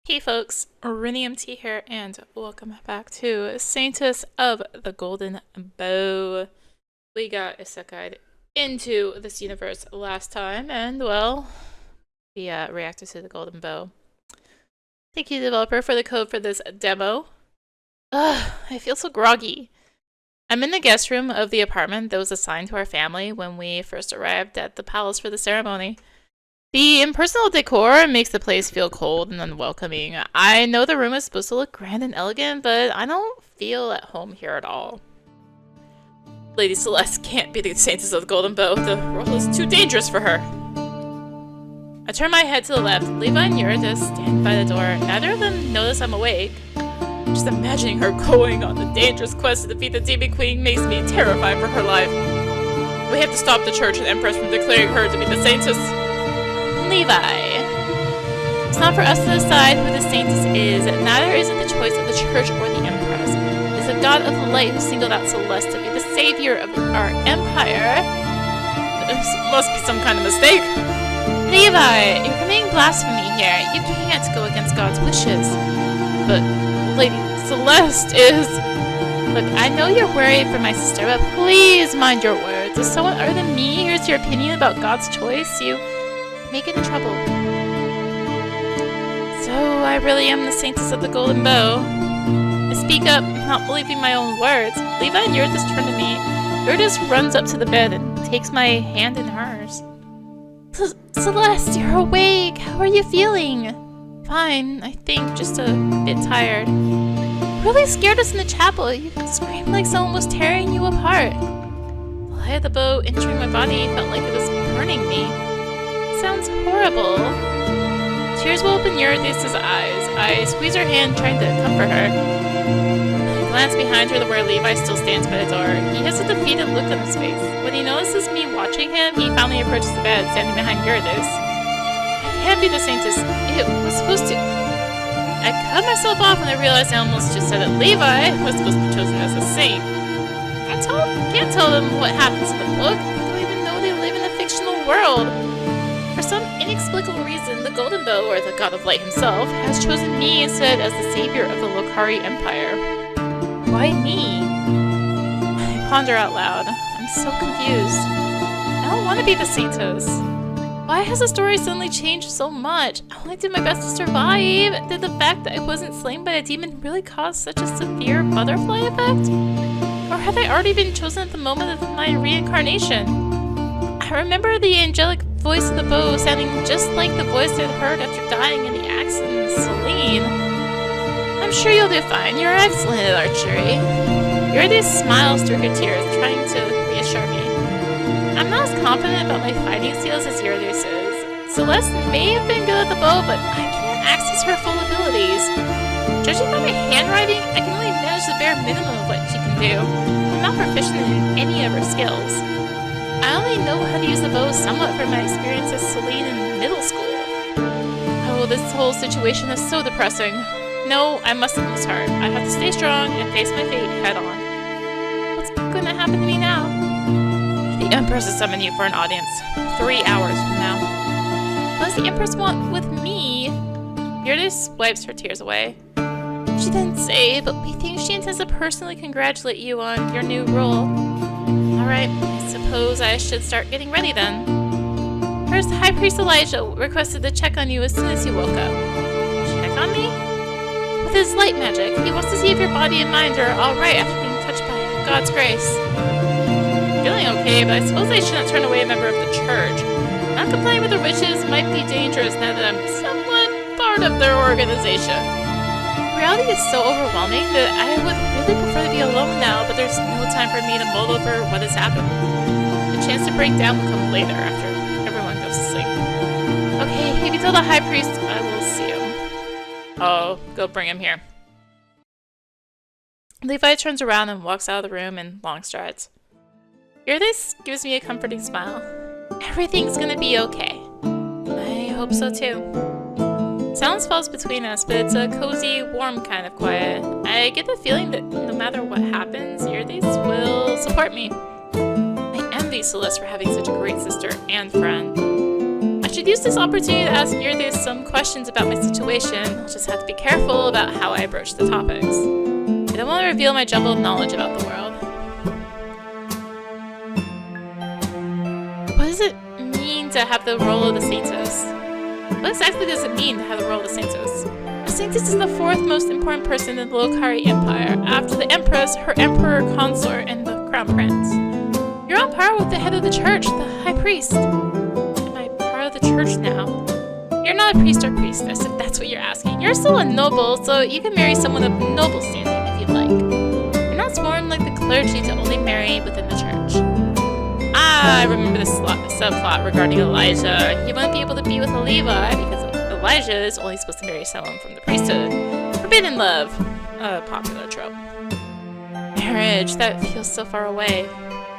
Hey folks, rinimt here, and welcome back to Saintess of the Golden Bow. We got isekai'd into this universe last time, and well, we reacted to the Golden Bow. Thank you, developer, for the code for this demo. Ugh, I feel so groggy. I'm in the guest room of the apartment that was assigned to our family when we first arrived at the palace for the ceremony. The impersonal decor makes the place feel cold and unwelcoming. I know the room is supposed to look grand and elegant, but I don't feel at home here at all. Lady Celeste can't be the Saintess of the Golden Bow. The role is too dangerous for her. I turn my head to the left. Levi and Eurydice stand by the door. Neither of them notice I'm awake. Just imagining her going on the dangerous quest to defeat the Demon Queen makes me terrified for her life. We have to stop the church and Empress from declaring her to be the Saintess. Levi. It's not for us to decide who the Saintess is, neither is it the choice of the Church or the Empress. It is the God of the Light who singled out Celeste to be the savior of our empire. This must be some kind of mistake. Levi, you're committing blasphemy here. You can't go against God's wishes. But Lady Celeste is... Look, I know you're worried for my sister, but please mind your words. If someone other than me hears your opinion about God's choice, you... may get in trouble. So I really am the Saintess of the Golden Bow. I speak up, not believing my own words. Levi and Eurydice turn to me. Eurydice runs up to the bed and takes my hand in hers. Celeste, you're awake. How are you feeling? Fine, I think, just a bit tired. Really scared us in the chapel. You screamed like someone was tearing you apart. The light of the bow entering my body felt like it was burning me. Sounds horrible. Tears will open Eurydice's eyes. I squeeze her hand, trying to comfort her. I glance behind her to where Levi still stands by the door. He has a defeated look on his face. When he notices me watching him, he finally approaches the bed, standing behind Eurydice. I can't be the Saintess. It was supposed to... I cut myself off when I realized I almost just said that Levi was supposed to be chosen as a saint. I can't tell them what happens in the book. I don't even know they live in a fictional world. For some inexplicable reason, the Golden Bow, or the God of Light himself, has chosen me instead as the savior of the Lokari Empire. Why me? I ponder out loud. I'm so confused. I don't want to be the Saintess. Why has the story suddenly changed so much? I only did my best to survive. Did the fact that I wasn't slain by a demon really cause such a severe butterfly effect? Or had I already been chosen at the moment of my reincarnation? I remember the angelic voice of the bow sounding just like the voice I'd heard after dying in the accident in Celine. I'm sure you'll do fine. You're excellent at archery. Eurydice smiles through her tears, trying to reassure me. I'm not as confident about my fighting skills as Eurydice is. Celeste may have been good at the bow, but I can't access her full abilities. Judging by my handwriting, I can only manage the bare minimum of what she can do. I'm not proficient in any of her skills. I only know how to use the bow somewhat from my experience as Celine in middle school. Oh, this whole situation is so depressing. No, I mustn't lose heart. I have to stay strong and face my fate head on. What's gonna happen to me now? The Empress has summoned you for an audience 3 hours from now. What does the Empress want with me? Eurydice wipes her tears away. She didn't say, but we think she intends to personally congratulate you on your new role. Alright, I suppose I should start getting ready then. First, High Priest Elijah requested to check on you as soon as you woke up. Check on me? With his light magic, he wants to see if your body and mind are alright after being touched by God's grace. Feeling okay, but I suppose I shouldn't turn away a member of the church. Not complying with the witches might be dangerous now that I'm somewhat part of their organization. Reality is so overwhelming that I would really prefer to be alone now, but there's no time for me to mull over what has happened. The chance to break down will come later after everyone goes to sleep. Okay, if you tell the High Priest, I will see him. Oh, go bring him here. Levi turns around and walks out of the room in long strides. Eurydice gives me a comforting smile. Everything's gonna be okay. I hope so too. Silence falls between us, but it's a cozy, warm kind of quiet. I get the feeling that no matter what happens, Eurydice will support me. I envy Celeste for having such a great sister and friend. I should use this opportunity to ask Eurydice some questions about my situation. I'll just have to be careful about how I approach the topics. I don't want to reveal my jumbled knowledge about the world. What does it mean to have the role of the Saintess? What exactly does it mean to have the role of the Saintess? The Saintess is the fourth most important person in the Lokari Empire, after the Empress, her Emperor Consort, and the Crown Prince. You're on par with the head of the church, the High Priest. Am I part of the church now? You're not a priest or priestess, if that's what you're asking. You're still a noble, so you can marry someone of noble standing if you'd like. You're not sworn like the clergy to only marry within the church. Ah, I remember the subplot regarding Elijah. He wouldn't be able to be with a Levi because Elijah is only supposed to marry someone from the priesthood. Forbidden love. A popular trope. Marriage, that feels so far away.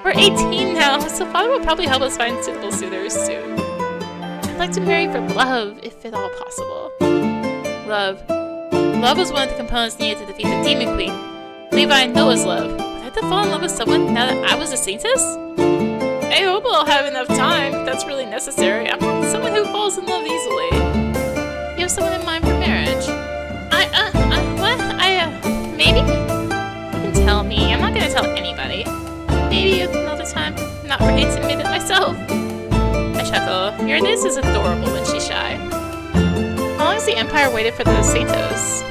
We're 18 now, so Father will probably help us find suitable suitors soon. I'd like to marry for love, if at all possible. Love. Love was one of the components needed to defeat the Demon Queen. Levi, Noah's love. Would I have to fall in love with someone now that I was a Saintess? I hope I'll have enough time, if that's really necessary. I'm not someone who falls in love easily. You have someone in mind for marriage? Maybe? You can tell me. I'm not gonna tell anybody. Maybe another time. I'm not ready to admit it myself. I chuckle. Eurydice is adorable when she's shy. How long has the Empire waited for the Saintess?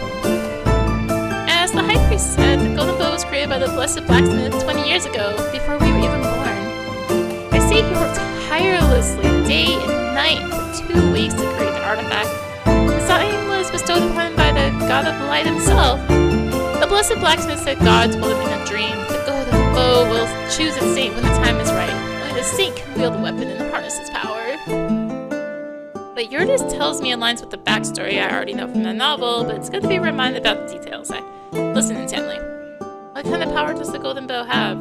As the High Priest said, the Golden Bow was created by the Blessed Blacksmith 20 years ago, before we were even born. They say he worked tirelessly day and night for 2 weeks to create the artifact. The design was bestowed upon him by the God of Light himself. The Blessed Blacksmith said God told him in a dream that the Golden Bow will choose its saint when the time is right. Only the saint can wield the weapon and harness its power. But Eurydice tells me aligns with the backstory I already know from the novel, but it's good to be reminded about the details. I listen intently. What kind of power does the Golden Bow have?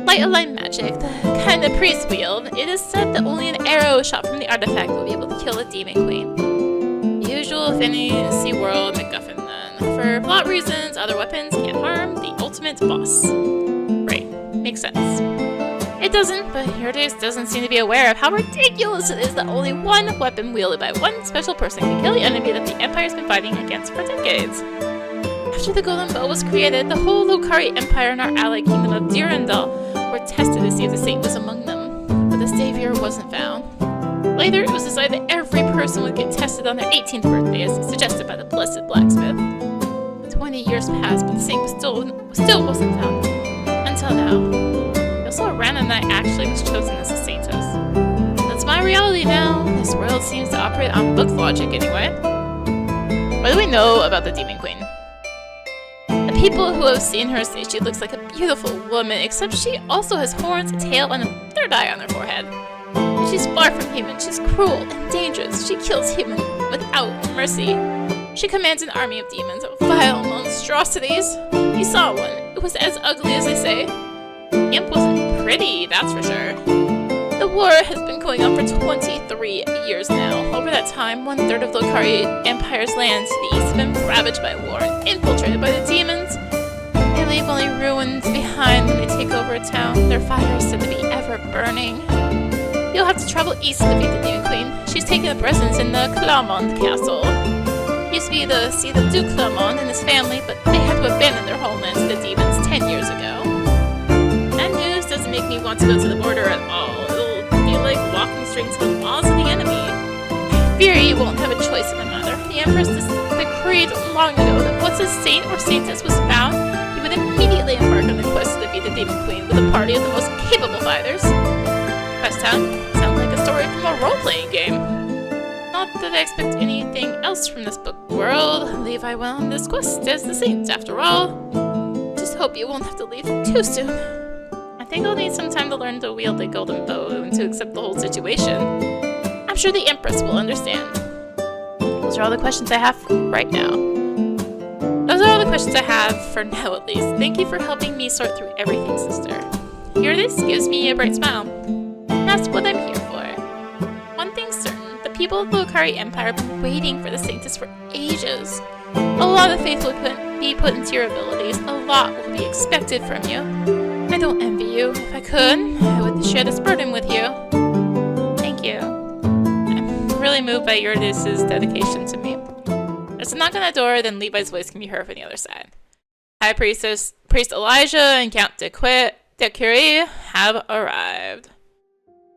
Light aligned magic, the kind the priests wield. It is said that only an arrow shot from the artifact will be able to kill the Demon Queen. Usual fantasy world MacGuffin then. For plot reasons, other weapons can't harm the ultimate boss. Right, makes sense. It doesn't, but Eurydice doesn't seem to be aware of how ridiculous it is that only one weapon wielded by one special person can kill the enemy that the Empire's been fighting against for decades. After the Golden Bow was created, the whole Lokari Empire and our ally kingdom of Durandal were tested to see if the saint was among them, but the savior wasn't found. Later, it was decided that every person would get tested on their 18th birthday, as suggested by the Blessed Blacksmith. 20 years passed, but the saint still wasn't found. Until now. Also, Rana Knight actually was chosen as a Saintess. That's my reality now. This world seems to operate on book logic anyway. What do we know about the Demon Queen? The people who have seen her say she looks like a beautiful woman, except she also has horns, a tail, and a third eye on her forehead. She's far from human. She's cruel and dangerous. She kills human without mercy. She commands an army of demons, vile monstrosities. You saw one. It was as ugly as they say. The imp wasn't pretty, that's for sure. The war has been going on for 23 years now. Over that time, 1/3 of Lokari Empire's lands to the east have been ravaged by war and infiltrated by the demons. They leave only ruins behind when they take over a town. Their fire is said to be ever burning. You'll have to travel east to defeat the Demon Queen. She's taken up residence in the Clermont Castle. Used to be the seat of Duke Clermont and his family, but they had to abandon their homeland to the demons 10 years ago. That news doesn't make me want to go to the border at all. It'll be like walking straight into the maws of the enemy. I fear you won't have a choice in the matter. The Empress decreed long ago that once a saint or saintess was found, he would immediately embark on the quest to defeat the Demon Queen with a party of the most capable fighters. Quest Town sounds like a story from a role-playing game. Not that I expect anything else from this book world. Levi went on this quest as the saint, after all. Just hope you won't have to leave too soon. I think I'll need some time to learn to wield the Golden Bow and to accept the whole situation. I'm sure the Empress will understand. Those are all the questions I have right now. Those are all the questions I have for now, at least. Thank you for helping me sort through everything, sister. Eurydice gives me a bright smile. That's what I'm here for. One thing's certain. The people of the Lokari Empire have been waiting for the Saintess for ages. A lot of faith will be put into your abilities. A lot will be expected from you. I don't envy you. If I could, I would share this burden with you. Thank you. I'm really moved by Eurydice's dedication to me. There's a knock on the door, then Levi's voice can be heard from the other side. High Priest Elijah and Count de Curie have arrived.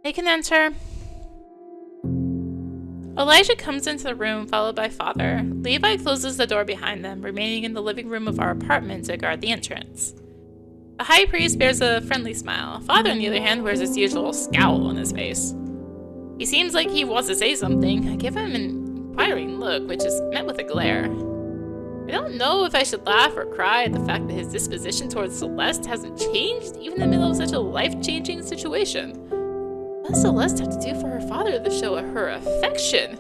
They can enter. Elijah comes into the room, followed by Father. Levi closes the door behind them, remaining in the living room of our apartment to guard the entrance. The High Priest bears a friendly smile. Father, on the other hand, wears his usual scowl on his face. He seems like he wants to say something. I give him an inquiring look, which is met with a glare. I don't know if I should laugh or cry at the fact that his disposition towards Celeste hasn't changed, even in the middle of such a life-changing situation. What does Celeste have to do for her father to show her affection?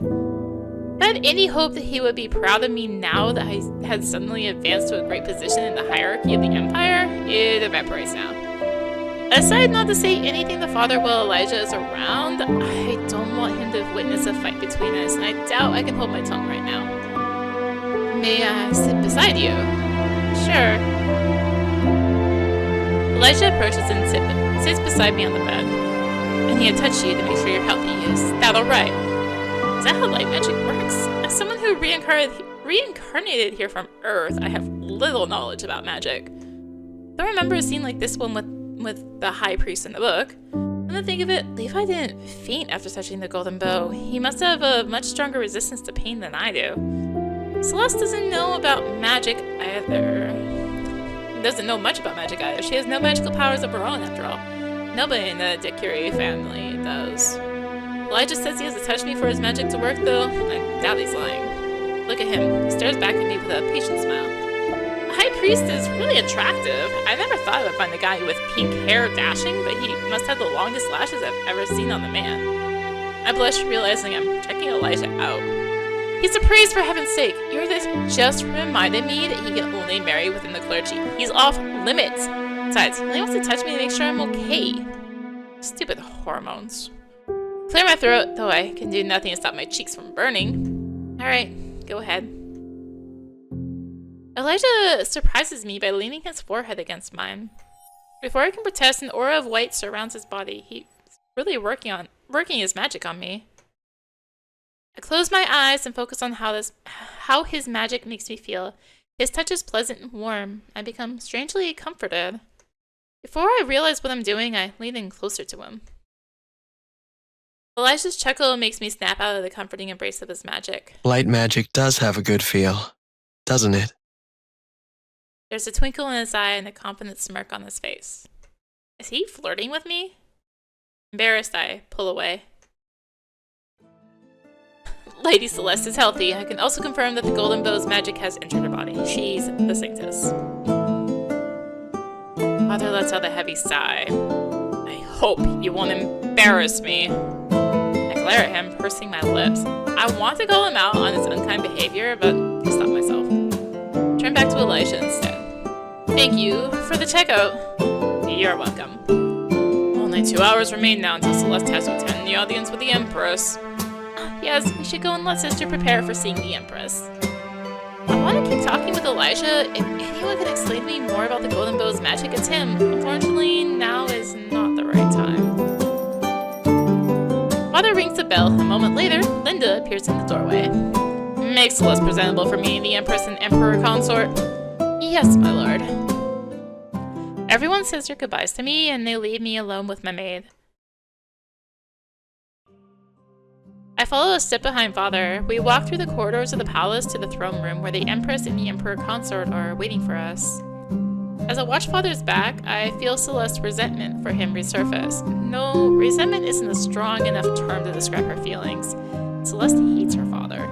If I had any hope that he would be proud of me now that I had suddenly advanced to a great position in the hierarchy of the Empire, it evaporates now. I decided not to say anything to Father while Elijah is around. I don't want him to witness a fight between us, and I doubt I can hold my tongue right now. May I sit beside you? Sure. Elijah approaches and sits beside me on the bed. I need to touch you to make sure you're healthy. Is that alright? Is that how light magic works? As someone who reincarnated here from Earth, I have little knowledge about magic. I don't remember a scene like this one with the High Priest in the book. When I think of it, Levi didn't faint after touching the golden bow. He must have a much stronger resistance to pain than I do. Celeste doesn't know about magic either. Doesn't know much about magic either. She has no magical powers of her own, after all. Nobody in the de Curie family does. Elijah says he has to touch me for his magic to work, though. I doubt he's lying. Look at him. He stares back at me with a patient smile. The High Priest is really attractive. I never thought I would find a guy with pink hair dashing, but he must have the longest lashes I've ever seen on a man. I blush, realizing I'm checking Elijah out. He's a priest, for heaven's sake. Eurydice just reminded me that he can only marry within the clergy. He's off limits. Besides, he only wants to touch me to make sure I'm okay. Stupid hormones. Clear my throat, though I can do nothing to stop my cheeks from burning. Alright, go ahead. Elijah surprises me by leaning his forehead against mine. Before I can protest, an aura of white surrounds his body. He's really working his magic on me. I close my eyes and focus on how his magic makes me feel. His touch is pleasant and warm. I become strangely comforted. Before I realize what I'm doing, I lean in closer to him. Elijah's chuckle makes me snap out of the comforting embrace of his magic. Light magic does have a good feel, doesn't it? There's a twinkle in his eye and a confident smirk on his face. Is he flirting with me? Embarrassed, I pull away. Lady Celeste is healthy. I can also confirm that the Golden Bow's magic has entered her body. She's the Saintess. Father lets out a heavy sigh. I hope you won't embarrass me. I glare at him, pursing my lips. I want to call him out on his unkind behavior, but I stop myself. Turn back to Elijah instead. Thank you for the checkout. You're welcome. Only 2 hours remain now until Celeste has to attend the audience with the Empress. Yes, we should go and let Sister prepare for seeing the Empress. I want to keep talking with Elijah. If anyone could explain to me more about the Golden Bow's magic, it's him. Unfortunately, now is not the right time. Father rings the bell. A moment later, Linda appears in the doorway. Make Celeste presentable for me, the Empress and Emperor Consort. Yes, my lord. Everyone says their goodbyes to me, and they leave me alone with my maid. I follow a step behind Father. We walk through the corridors of the palace to the throne room where the Empress and the Emperor Consort are waiting for us. As I watch Father's back, I feel Celeste's resentment for him resurface. No, resentment isn't a strong enough term to describe her feelings. Celeste hates her father.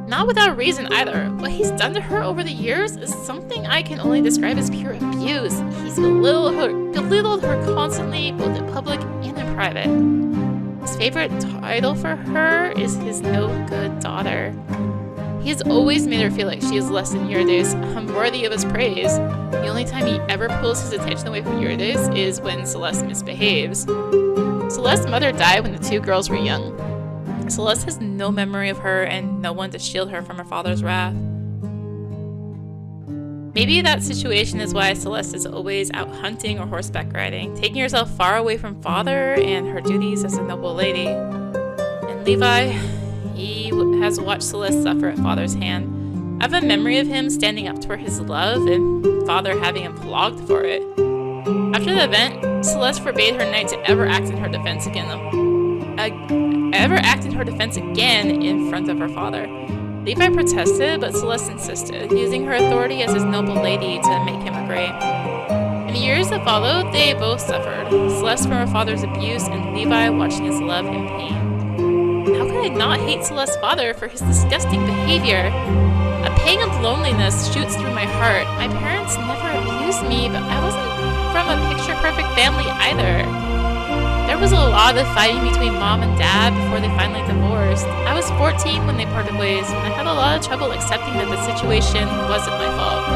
Not without reason either. What he's done to her over the years is something I can only describe as pure abuse. He's belittled her constantly, both in public and in private. His favorite title for her is his no-good daughter. He has always made her feel like she is less than Eurydice, unworthy of his praise. The only time he ever pulls his attention away from Eurydice is when Celeste misbehaves. Celeste's mother died when the two girls were young. Celeste has no memory of her and no one to shield her from her father's wrath. Maybe that situation is why Celeste is always out hunting or horseback riding, taking herself far away from Father and her duties as a noble lady. And Levi, he has watched Celeste suffer at Father's hand. I have a memory of him standing up for his love and Father having him flogged for it. After the event, Celeste forbade her knight to ever act in her defense again in front of her father. Levi protested, but Celeste insisted, using her authority as his noble lady to make him agree. In the years that followed, they both suffered, Celeste from her father's abuse and Levi watching his love in pain. How could I not hate Celeste's father for his disgusting behavior? A pang of loneliness shoots through my heart. My parents never abused me, but I wasn't from a picture-perfect family either. There was a lot of fighting between mom and dad before they finally divorced. I was 14 when they parted ways, and I had a lot of trouble accepting that the situation wasn't my fault.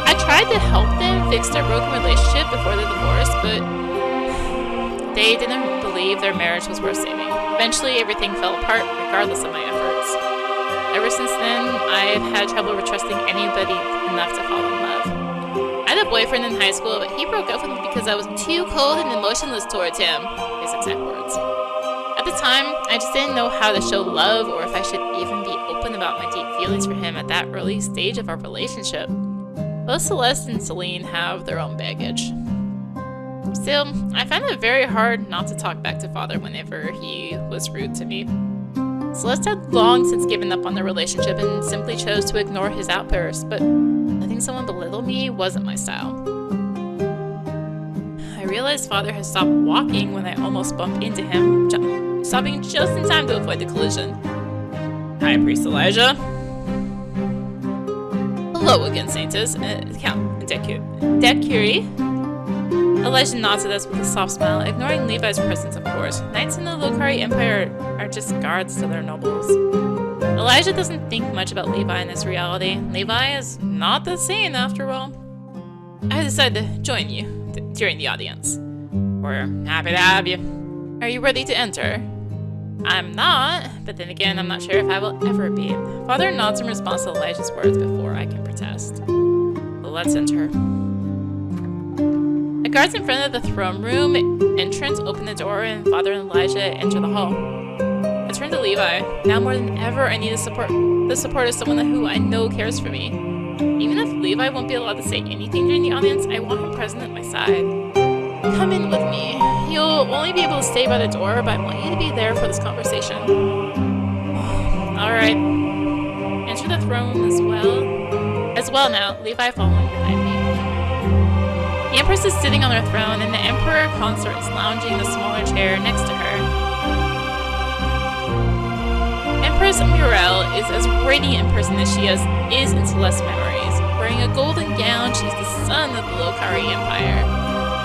I tried to help them fix their broken relationship before the divorce, but they didn't believe their marriage was worth saving. Eventually, everything fell apart, regardless of my efforts. Ever since then, I've had trouble with trusting anybody enough to fall in love. I had a boyfriend in high school, but he broke up with me because I was too cold and emotionless towards him. His exact words. At the time, I just didn't know how to show love or if I should even be open about my deep feelings for him at that early stage of our relationship. Both Celeste and Celine have their own baggage. Still, I find it very hard not to talk back to Father whenever he was rude to me. Celeste had long since given up on the relationship and simply chose to ignore his outbursts, but letting someone belittle me wasn't my style. I realized Father had stopped walking when I almost bumped into him, stopping just in time to avoid the collision. Hi, Priest Elijah. Hello again, Saintess. Count Curie. Elijah nods at us with a soft smile, ignoring Levi's presence, of course. Knights in the Lokari Empire are just guards to their nobles. Elijah doesn't think much about Levi in this reality. Levi is not the same, after all. I decided to join you during the audience. We're happy to have you. Are you ready to enter? I'm not, but then again, I'm not sure if I will ever be. Father nods in response to Elijah's words before I can protest. Let's enter. The guards in front of the throne room entrance open the door and Father and Elijah enter the hall. I turn to Levi. Now more than ever, I need the support of someone who I know cares for me. Even if Levi won't be allowed to say anything during the audience, I want him present at my side. Come in with me. You'll only be able to stay by the door, but I want you to be there for this conversation. Alright. Enter the throne room as well now, Levi following behind me. The Empress is sitting on her throne, and the Emperor consort is lounging in the smaller chair next to her. Empress Muriel is as radiant in person as she is in Celeste's memories. Wearing a golden gown, she's the son of the Lokari Empire.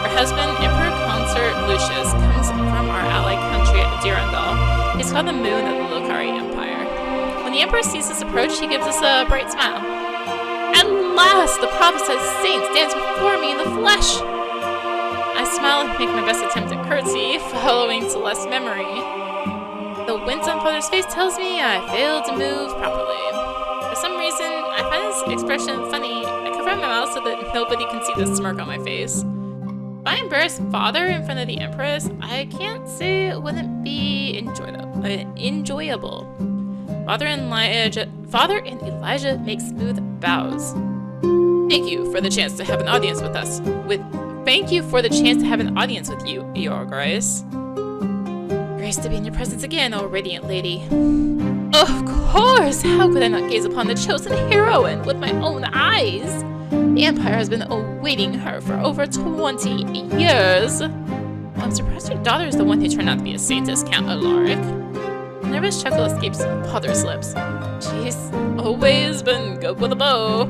Her husband, Emperor Consort Lucius, comes from our allied country at Durandal. He's called the Moon of the Lokari Empire. When the Emperor sees us approach, he gives us a bright smile. At last, the prophesied saint stands before me in the flesh! I smile and make my best attempt at curtsy, following Celeste's memory. The wince on Father's face tells me I failed to move properly. For some reason, I find this expression funny. I cover my mouth so that nobody can see the smirk on my face. If I embarrass Father in front of the Empress, I can't say it wouldn't be enjoyable. Father and Elijah make smooth bows. Thank you for the chance to have an audience with us. Thank you for the chance to have an audience with you, Your Grace. Grace to be in your presence again, oh radiant lady. Of course! How could I not gaze upon the chosen heroine with my own eyes? The Empire has been awaiting her for over 20 years. I'm surprised your daughter is the one who turned out to be a Saintess, Count Alaric. A nervous chuckle escapes Father's lips. She's always been good with a bow.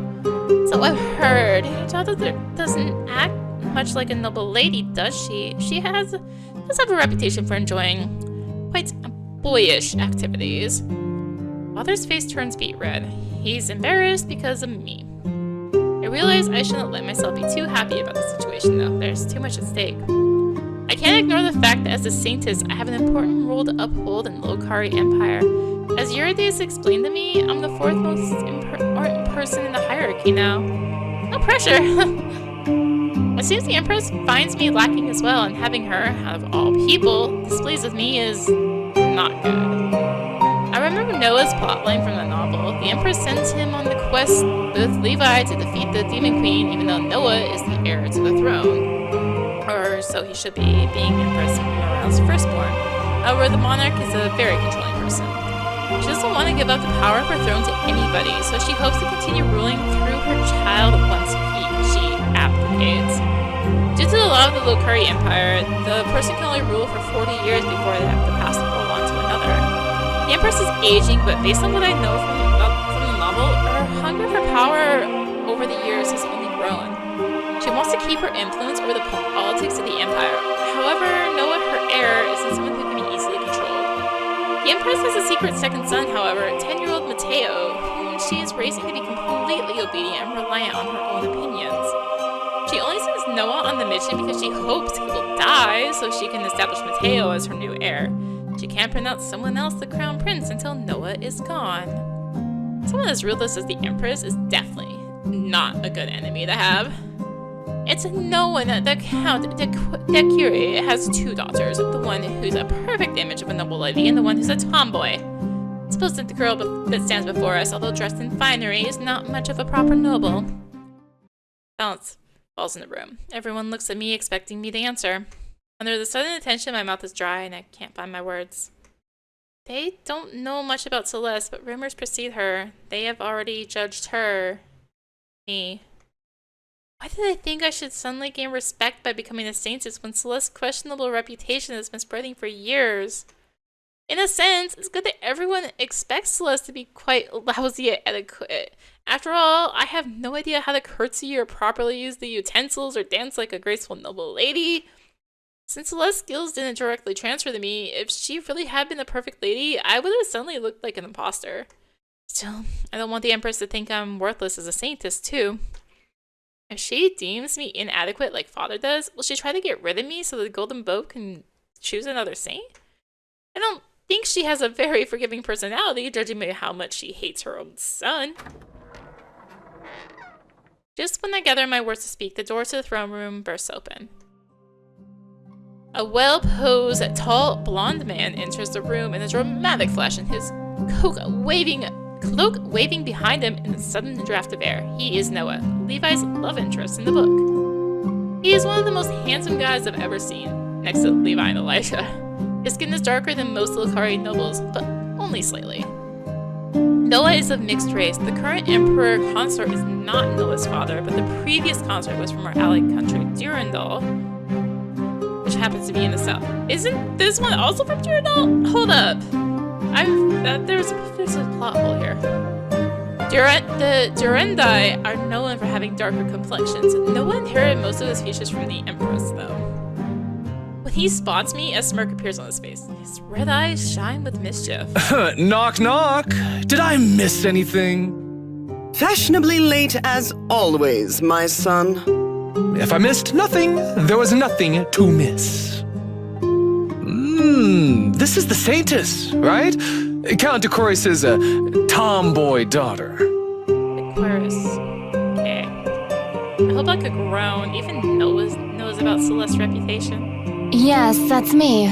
So I've heard. Your daughter doesn't act much like a noble lady, does she? She does have a reputation for enjoying quite boyish activities. Father's face turns beet red. He's embarrassed because of me. I realize I shouldn't let myself be too happy about the situation, though. There's too much at stake. I can't ignore the fact that as a Saintess, I have an important role to uphold in the Lokari Empire. As Eurydice explained to me, I'm the fourth most important person in the hierarchy now. No pressure! It seems the Empress finds me lacking as well, and having her, out of all people, displeased with me is not good. I remember Noah's plotline from the novel. The Empress sends him on the quest with Levi to defeat the Demon Queen, even though Noah is the heir to the throne. Or so he should be, being Empress Morale's firstborn. However, the monarch is a very controlling person. She doesn't want to give up the power of her throne to anybody, so she hopes to continue ruling through her child once she abdicates. Due to the law of the Lokari Empire, the person can only rule for 40 years before they have to pass the role on to another. The Empress is aging, but based on what I know from the novel, her hunger for power over the years has only grown. She wants to keep her influence over the politics of the Empire. However, Noah, her heir, isn't someone who can be easily controlled. The Empress has a secret second son, however, 10-year-old Matteo, whom she is raising to be completely obedient and reliant on her own opinions. She only sends Noah on the mission because she hopes he will die so she can establish Matteo as her new heir. She can't pronounce someone else the crown prince until Noah is gone. Someone as ruthless as the Empress is definitely not a good enemy to have. It's known that the Count de Curie has two daughters, the one who's a perfect image of a noble lady and the one who's a tomboy. I suppose that the girl that stands before us, although dressed in finery, is not much of a proper noble. Silence falls in the room. Everyone looks at me, expecting me to answer. Under the sudden attention, my mouth is dry and I can't find my words. They don't know much about Celeste, but rumors precede her. They have already judged her. Me. Why did I think I should suddenly gain respect by becoming a Saintess when Celeste's questionable reputation has been spreading for years? In a sense, it's good that everyone expects Celeste to be quite lousy at etiquette. After all, I have no idea how to curtsy or properly use the utensils or dance like a graceful noble lady. Since Celeste's skills didn't directly transfer to me, if she really had been a perfect lady, I would have suddenly looked like an imposter. Still, I don't want the Empress to think I'm worthless as a Saintess, too. If she deems me inadequate like Father does, will she try to get rid of me so the Golden Bow can choose another saint? I don't think she has a very forgiving personality, judging by how much she hates her own son. Just when I gather my words to speak, the door to the throne room bursts open. A well-posed, tall, blonde man enters the room in a dramatic flash, and his cloak waving behind him in a sudden draft of air. He is Noah, Levi's love interest in the book. He is one of the most handsome guys I've ever seen, next to Levi and Elijah. His skin is darker than most Lokari nobles, but only slightly. Noah is of mixed race. The current emperor consort is not Noah's father, but the previous consort was from our allied country, Durandal, which happens to be in the south. Isn't this one also from Durandal? Hold up. There's a plot hole here. The Durandai are known for having darker complexions. Noah inherited most of his features from the Empress, though. When he spots me, a smirk appears on his face. His red eyes shine with mischief. Knock, knock. Did I miss anything? Fashionably late as always, my son. If I missed nothing, there was nothing to miss. This is the Saintess, right? Count de Croix's tomboy daughter. Aquarius. Okay. I hope I could groan. Even Noah knows about Celeste's reputation. Yes, that's me.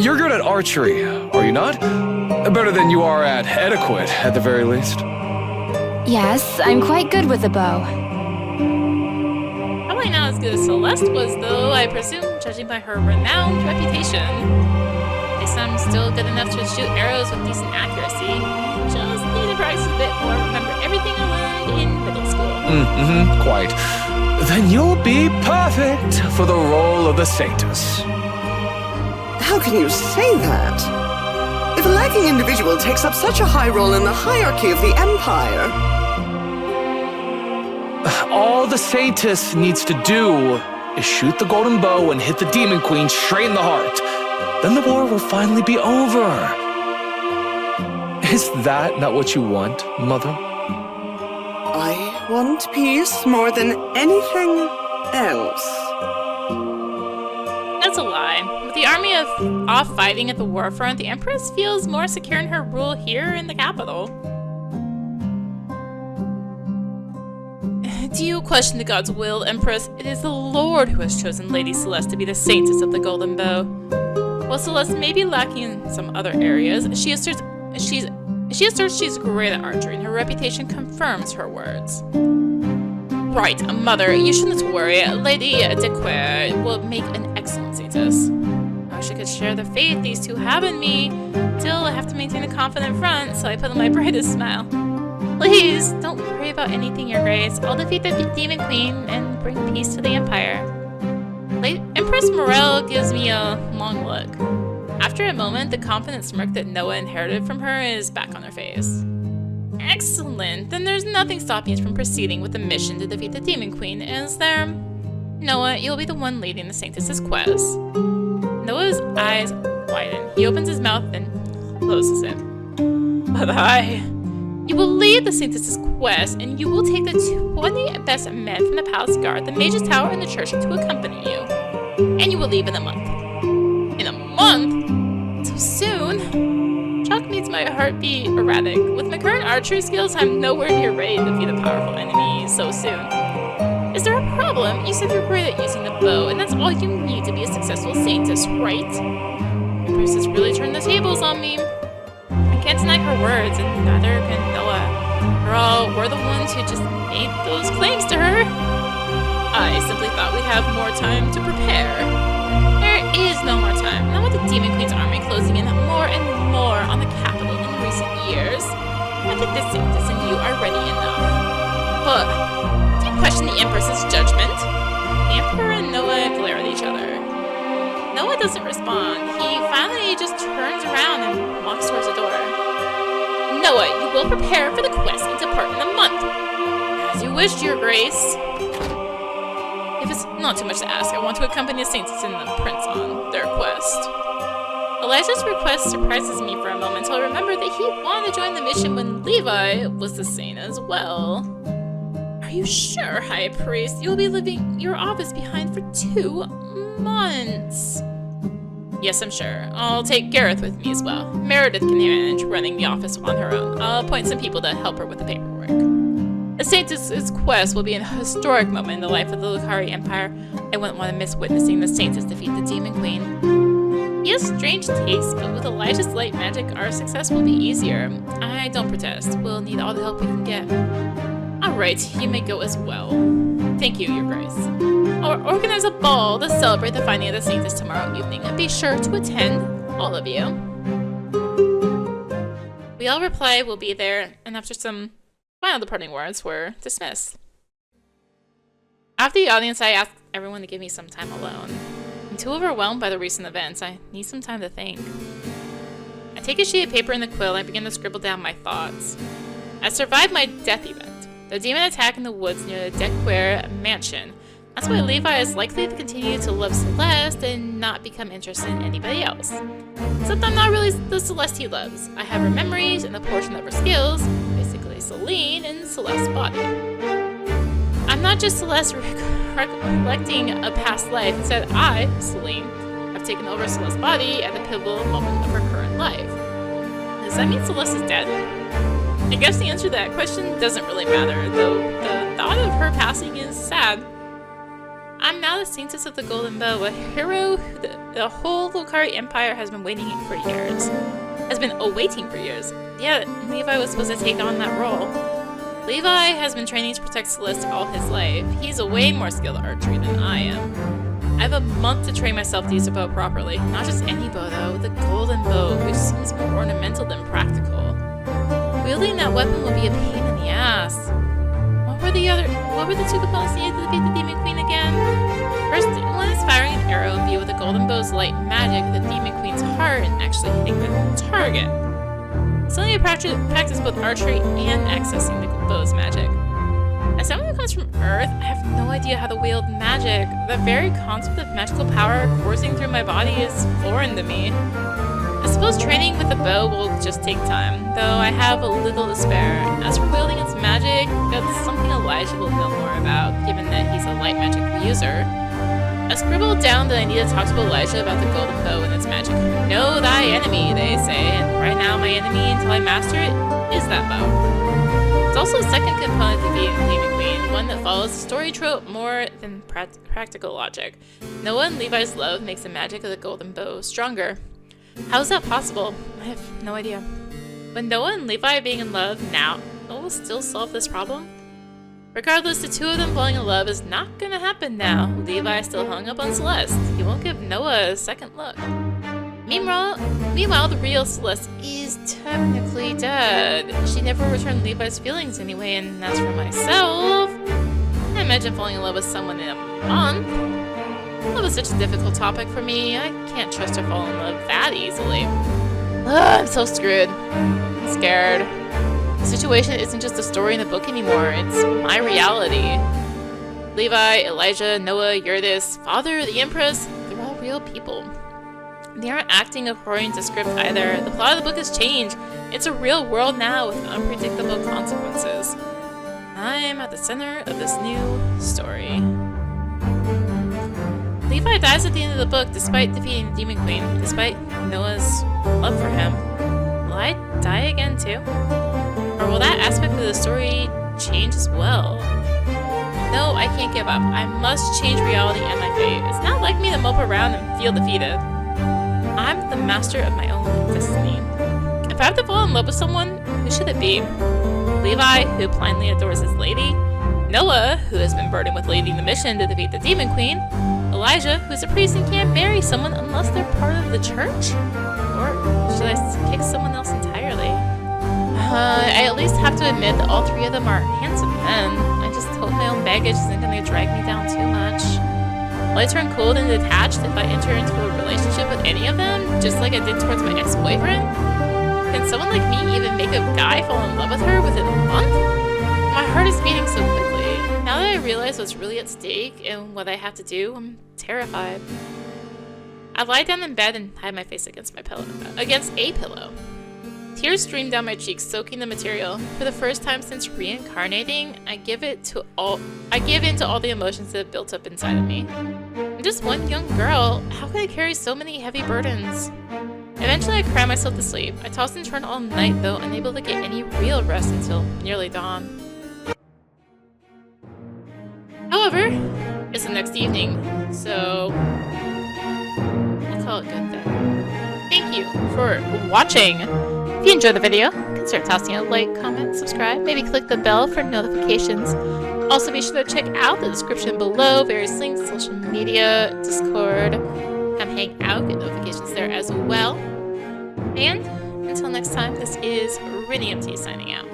You're good at archery, are you not? Better than you are at etiquette, at the very least. Yes, I'm quite good with a bow. Probably not as good as Celeste was, though, I presume, judging by her renowned reputation. At least I'm still good enough to shoot arrows with decent accuracy. Just need to practice a bit more, remember everything I learned in middle school. Quite. Then you'll be perfect for the role of the Saintess. How can you say that? If a lacking individual takes up such a high role in the hierarchy of the Empire... All the Saintess needs to do is shoot the golden bow and hit the Demon Queen straight in the heart. Then the war will finally be over. Is that not what you want, Mother? I want peace more than anything else. That's a lie. With the army off fighting at the war front, the Empress feels more secure in her rule here in the capital. Do you question the god's will, Empress? It is the Lord who has chosen Lady Celeste to be the Saintess of the Golden Bow. While Celeste may be lacking in some other areas, she asserts she's great at archery, and her reputation confirms her words. Right, Mother, you shouldn't worry. Lady Dequer will make an excellent Saintess. I wish I could share the faith these two have in me. Still, I have to maintain a confident front, so I put on my brightest smile. Please, don't worry about anything, Your Grace. I'll defeat the Demon Queen and bring peace to the Empire. Empress Morel gives me a long look. After a moment, the confident smirk that Noah inherited from her is back on her face. Excellent! Then there's nothing stopping us from proceeding with the mission to defeat the Demon Queen, is there? Noah, you'll be the one leading the Saintess's quest. Noah's eyes widen. He opens his mouth and closes it. But you will lead the Saintess's quest, and you will take the 20 best men from the Palace Guard, the Mage's Tower, and the church to accompany you. And you will leave in a month. In a month? So soon? Shock makes my heart beat erratic. With my current archery skills, I'm nowhere near ready to defeat a powerful enemy so soon. Is there a problem? You said you're great at using the bow, and that's all you need to be a successful Saintess, right? Empress has really turned the tables on me. I can't deny her words, and neither can Noah. After all, we're the ones who just made those claims to her. I simply thought we'd have more time to prepare. There is no more time. Not with the Demon Queen's army closing in more and more on the capital in recent years. I think the Saintess and you are ready enough. But do you question the Empress's judgment? The Emperor and Noah glare at each other. Noah doesn't respond. He finally just turns around and walks towards the door. Noah, you will prepare for the quest and depart in a month. As you wished, Your Grace. If it's not too much to ask, I want to accompany the Saintess and the Prince on their quest. Elijah's request surprises me for a moment until I remember that he wanted to join the mission when Levi was the Saint as well. Are you sure, High Priest? You will be leaving your office behind for 2 months. Yes, I'm sure. I'll take Gareth with me as well. Meredith can manage running the office on her own. I'll appoint some people to help her with the paperwork. The Saintess's quest will be a historic moment in the life of the Lucari Empire. I wouldn't want to miss witnessing the Saintess defeat the Demon Queen. He has strange taste, but with Elijah's light magic, our success will be easier. I don't protest. We'll need all the help we can get. Alright, you may go as well. Thank you, Your Grace. I'll organize a ball to celebrate the finding of the Saintess tomorrow evening, and be sure to attend, all of you. We all reply we'll be there, and after some final departing words, we're dismissed. After the audience, I asked everyone to give me some time alone. I'm too overwhelmed by the recent events. I need some time to think. I take a sheet of paper and the quill, and I begin to scribble down my thoughts. I survived my death event, the demon attack in the woods near the Dequer mansion. That's why Levi is likely to continue to love Celeste and not become interested in anybody else. Except I'm not really the Celeste he loves. I have her memories and the portion of her skills, basically Celine, in Celeste's body. I'm not just Celeste recollecting a past life. Instead, I, Celine, have taken over Celeste's body at the pivotal moment of her current life. Does that mean Celeste is dead? I guess the answer to that question doesn't really matter, though the thought of her passing is sad. I'm now the Saintess of the Golden Bow, a hero who the whole Lucari Empire has been awaiting for years. Yeah, Levi was supposed to take on that role. Levi has been training to protect Celeste all his life. He's a way more skilled at archery than I am. I have a month to train myself to use a bow properly. Not just any bow though, the Golden Bow, which seems more ornamental than practical. Wielding that weapon will be a pain in the ass. What were the 2 components needed to defeat the Demon Queen again? First, one is firing an arrow in view with the Golden Bow's light magic at the Demon Queen's heart and actually hitting the target. So I need to practice both archery and accessing the bow's magic. As someone who comes from Earth, I have no idea how to wield magic. The very concept of magical power coursing through my body is foreign to me. I suppose training with the bow will just take time, though I have a little to spare. As for wielding its magic, that's something Elijah will know more about, given that he's a light magic user. I scribbled down that I need to talk to Elijah about the Golden Bow and its magic. Know thy enemy, they say, and right now my enemy, until I master it, is that bow. It's also a second component to being the Demon Queen, one that follows the story trope more than practical logic. Noah and Levi's love makes the magic of the golden bow stronger. How is that possible? I have no idea. But Noah and Levi being in love now, will still solve this problem? Regardless, the two of them falling in love is not gonna happen now. Levi still hung up on Celeste. He won't give Noah a second look. Meanwhile, the real Celeste is technically dead. She never returned Levi's feelings anyway, and as for myself, I imagine falling in love with someone in a month. Love is such a difficult topic for me. I can't trust to fall in love that easily. Ugh, I'm so screwed. I'm scared. The situation isn't just a story in the book anymore, it's my reality. Levi, Elijah, Noah, Eurydice, Father, the Empress, they're all real people. They aren't acting according to script either. The plot of the book has changed. It's a real world now with unpredictable consequences. I'm at the center of this new story. Levi dies at the end of the book despite defeating the Demon Queen, despite Noah's love for him. Will I die again too? Or will that aspect of the story change as well? No, I can't give up. I must change reality and my fate. It's not like me to mope around and feel defeated. I'm the master of my own destiny. If I have to fall in love with someone, who should it be? Levi, who blindly adores his lady. Noah, who has been burdened with leading the mission to defeat the Demon Queen. Elijah, who's a priest and can't marry someone unless they're part of the church? Or should I pick someone else entirely? I at least have to admit that all three of them are handsome men. I just hope my own baggage isn't going to drag me down too much. Will I turn cold and detached if I enter into a relationship with any of them, just like I did towards my ex-boyfriend? Can someone like me even make a guy fall in love with her within a month? My heart is beating so quickly. Now that I realize what's really at stake and what I have to do, I'm terrified. I lie down in bed and hide my face against a pillow. Tears stream down my cheeks, soaking the material. For the first time since reincarnating, I give in to all the emotions that have built up inside of me. I'm just one young girl. How could I carry so many heavy burdens? Eventually, I cry myself to sleep. I toss and turn all night, though, unable to get any real rest until nearly dawn. However, it's the next evening, so we'll call it good then. Thank you for watching. If you enjoyed the video, consider tossing a like, comment, subscribe, maybe click the bell for notifications. Also be sure to check out the description below, various links, social media, Discord. Come hang out, get notifications there as well. And until next time, this is rinimt signing out.